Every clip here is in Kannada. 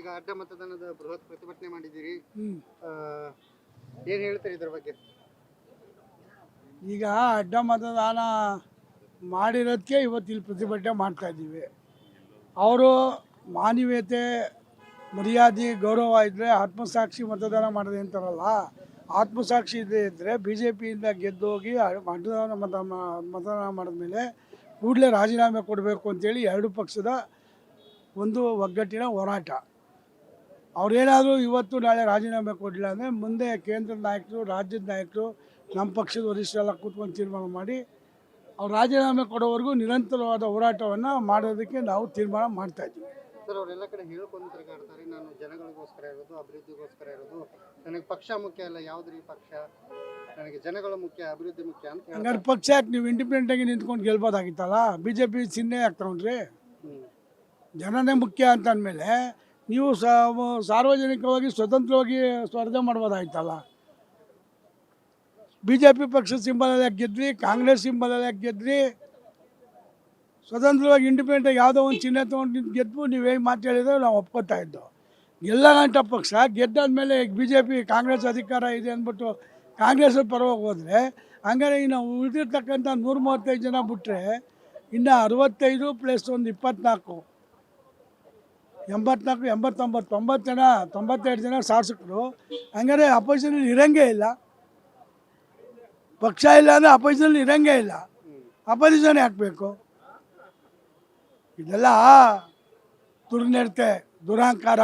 ಈಗ ಅಡ್ಡ ಮತದಾನದ ಬೃಹತ್ ಪ್ರತಿಭಟನೆ ಮಾಡಿದ್ದೀರಿ. ಏನು ಹೇಳ್ತೀರಿ ಇದ್ರ ಬಗ್ಗೆ? ಈಗ ಅಡ್ಡ ಮತದಾನ ಮಾಡಿರೋದಕ್ಕೆ ಇವತ್ತು ಇಲ್ಲಿ ಪ್ರತಿಭಟನೆ ಮಾಡ್ತಾ ಇದ್ದೀವಿ. ಅವರು ಮಾನವೀಯತೆ, ಮರ್ಯಾದೆ, ಗೌರವ ಇದ್ದರೆ ಆತ್ಮಸಾಕ್ಷಿ ಮತದಾನ ಮಾಡೋದು ಅಂತಾರಲ್ಲ, ಆತ್ಮಸಾಕ್ಷಿ ಇದ್ದರೆ ಬಿ ಜೆ ಪಿಯಿಂದ ಗೆದ್ದೋಗಿ ಮತದಾನ ಮಾಡಿದ್ಮೇಲೆ ಕೂಡಲೇ ರಾಜೀನಾಮೆ ಕೊಡಬೇಕು ಅಂತೇಳಿ ಎರಡು ಪಕ್ಷದ ಒಂದು ಒಗ್ಗಟ್ಟಿನ ಹೋರಾಟ. ಅವರೇನಾದರೂ ಇವತ್ತು ನಾಳೆ ರಾಜೀನಾಮೆ ಕೊಡಲಿಲ್ಲ ಅಂದರೆ ಮುಂದೆ ಕೇಂದ್ರದ ನಾಯಕರು, ರಾಜ್ಯದ ನಾಯಕರು, ನಮ್ಮ ಪಕ್ಷದ ವರಿಷ್ಠರೆಲ್ಲ ಕೂತ್ಕೊಂಡು ತೀರ್ಮಾನ ಮಾಡಿ ಅವ್ರು ರಾಜೀನಾಮೆ ಕೊಡೋವರೆಗೂ ನಿರಂತರವಾದ ಹೋರಾಟವನ್ನು ಮಾಡೋದಕ್ಕೆ ನಾವು ತೀರ್ಮಾನ ಮಾಡ್ತಾಯಿದ್ದೀವಿ. ಸರ್, ಅವರೆಲ್ಲ ಕಡೆ ಹೇಳ್ಕೊಂಡು ತಿರುಗಾಡ್ತಾರೆ, ನಾನು ಜನಗಳಿಗೋಸ್ಕರ ಇರೋದು, ಅಭಿವೃದ್ಧಿಗೋಸ್ಕರ ಇರೋದು, ನನಗೆ ಪಕ್ಷ ಮುಖ್ಯ ಅಲ್ಲ, ಯಾವುದ್ರಿ ಪಕ್ಷ, ನನಗೆ ಜನಗಳು ಮುಖ್ಯ, ಅಭಿವೃದ್ಧಿ ಮುಖ್ಯ ಅಂತ. ಹಂಗಾರೆ ಪಕ್ಷ ಯಾಕೆ ನೀವು ಇಂಡಿಪೆಂಡೆಂಟಾಗಿ ನಿಂತ್ಕೊಂಡು ಗೆಲ್ಬೋದಾಗಿತ್ತಲ್ಲ? ಬಿ ಜೆ ಪಿ ಚಿಹ್ನೆ ಯಾಕೆ ತಗೊಂಡ್ರಿ? ಜನನೇ ಮುಖ್ಯ ಅಂತ ಅಂದಮೇಲೆ ನೀವು ಸಾರ್ವಜನಿಕವಾಗಿ ಸ್ವತಂತ್ರವಾಗಿ ಸ್ಪರ್ಧೆ ಮಾಡ್ಬೋದಾಗಿತ್ತಲ್ಲ. ಬಿ ಜೆ ಪಿ ಪಕ್ಷದ ಸಿಂಬಲಲ್ಲಿ ಯಾಕೆ ಗೆದ್ರಿ? ಕಾಂಗ್ರೆಸ್ ಸಿಂಬಲಲ್ಲಿ ಯಾಕೆ ಗೆದ್ರಿ? ಸ್ವತಂತ್ರವಾಗಿ ಇಂಡಿಪೆಂಡೆಂಟಾಗಿ ಯಾವುದೋ ಒಂದು ಚಿಹ್ನೆ ತೊಗೊಂಡು ಗೆದ್ದು ನೀವು ಹೇಗೆ ಮಾತು ಹೇಳಿದ್ರೆ ನಾವು ಒಪ್ಕೋತಾ ಇದ್ದೋ. ಎಲ್ಲ ಗಂಟ ಪಕ್ಷ ಗೆದ್ದಾದ್ಮೇಲೆ ಬಿ ಜೆ ಪಿ ಕಾಂಗ್ರೆಸ್ ಅಧಿಕಾರ ಇದೆ ಅಂದ್ಬಿಟ್ಟು ಕಾಂಗ್ರೆಸ್ ಪರವಾಗಿ ಹೋದರೆ, ಹಂಗಾರೆ ಇನ್ನು ಉಳಿದಿರ್ತಕ್ಕಂಥ 135 ಜನ ಬಿಟ್ಟರೆ ಇನ್ನು 65 ಪ್ಲಸ್ ಒಂದು 24, 84, 89, 92 ಜನ ಶಾಸಕರು. ಹಂಗಾರೆ ಅಪೋಸಿಷನಲ್ಲಿ ಇರೋಂಗೇ ಇಲ್ಲ. ಪಕ್ಷ ಇಲ್ಲ ಅಂದರೆ ಅಪೋಸಿಷನಲ್ಲಿ ಇರೋಂಗೇ ಇಲ್ಲ. ಅಪೋಸಿಷನ್ ಹಾಕಬೇಕು. ಇದೆಲ್ಲ ದುರ್ನಡತೆ, ದುರಹಂಕಾರ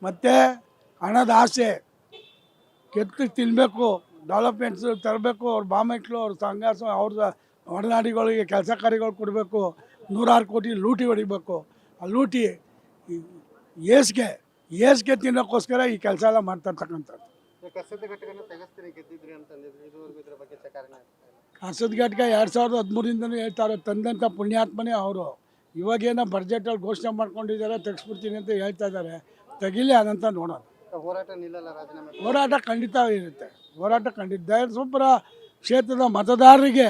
ಮತ್ತು ಹಣದ ಆಸೆ. ಕೆತ್ತು ತಿನ್ನಬೇಕು, ಡೆವಲಪ್ಮೆಂಟ್ಸ್ ತರಬೇಕು, ಅವ್ರ ಬಾಮೆಟ್ಲು, ಅವ್ರ ಸಂಘಾಸ, ಅವ್ರ ಒಡನಾಡಿಗಳಿಗೆ ಕೆಲಸ ಕಾರ್ಯಗಳು ಕೊಡಬೇಕು, 106 ಕೋಟಿ ಲೂಟಿ ಹೊಡಿಬೇಕು. ಆ ಲೂಟಿ ಏಸ್ಗೆ ತಿನ್ನೋಕ್ಕೋಸ್ಕರ ಈ ಕೆಲಸ ಎಲ್ಲ ಮಾಡ್ತಾಯಿರ್ತಕ್ಕಂಥದ್ದು. ಕಸದ ಘಟಕನ ತೆಗೆಸ್ತೀನಿ ಗೆದ್ದಿದ್ರಿ ಅಂತಂದಿದ್ರು, ಇದುವರೆಗೂ ಇದ್ರ ಬಗ್ಗೆ ಚಕಾರಣ. ಕಸದ ಘಟಕ 2013 ಹೇಳ್ತಾರೆ, ತಂದಂಥ ಪುಣ್ಯಾತ್ಮನೇ ಅವರು. ಇವಾಗೇನೋ ಬಡ್ಜೆಟಲ್ಲಿ ಘೋಷಣೆ ಮಾಡ್ಕೊಂಡಿದ್ದಾರೆ, ತೆಗೆಸ್ಬಿಡ್ತೀನಿ ಅಂತ ಹೇಳ್ತಾ ಇದ್ದಾರೆ. ತೆಗಿಲಿ ಅದಂತ ನೋಡೋಣ. ಹೋರಾಟ ನಿಲ್ಲಲ್ಲ, ರಾಜೀನಾಮೆ ಹೋರಾಟ ಖಂಡಿತ ಇರುತ್ತೆ. ಹೋರಾಟ ಖಂಡಿತ. ಸೂಪರ ಕ್ಷೇತ್ರದ ಮತದಾರರಿಗೆ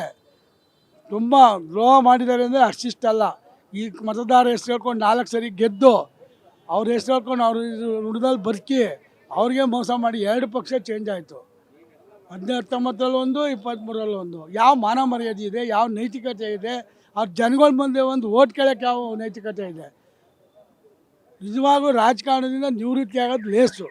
ತುಂಬ ದ್ರೋಹ ಮಾಡಿದ್ದಾರೆ ಅಂದರೆ ಅಷ್ಟಿಷ್ಟಲ್ಲ. ಈ ಮತದಾರ ಹೆಸರು ಹೇಳ್ಕೊಂಡು 4 ಸರಿ ಗೆದ್ದು ಅವ್ರ ಹೆಸರು ಹೇಳ್ಕೊಂಡು ಅವ್ರ ಹುಡುಗಲ್ಲಿ ಬರ್ಕಿ ಅವ್ರಿಗೆ ಮೋಸ ಮಾಡಿ 2 ಪಕ್ಷ ಚೇಂಜ್ ಆಯಿತು. 19 ಒಂದು 23 ಯಾವ ಮಾನ ಮರ್ಯಾದೆ ಇದೆ? ಯಾವ ನೈತಿಕತೆ ಇದೆ? ಅವ್ರ ಜನಗಳ ಮುಂದೆ ಒಂದು ಓಟ್ ಕೇಳೋಕ್ಕೆ ಯಾವ ನೈತಿಕತೆ ಇದೆ? ನಿಜವಾಗೂ ರಾಜಕಾರಣದಿಂದ ನಿವೃತ್ತಿ ಆಗೋದು ಲೇಸು.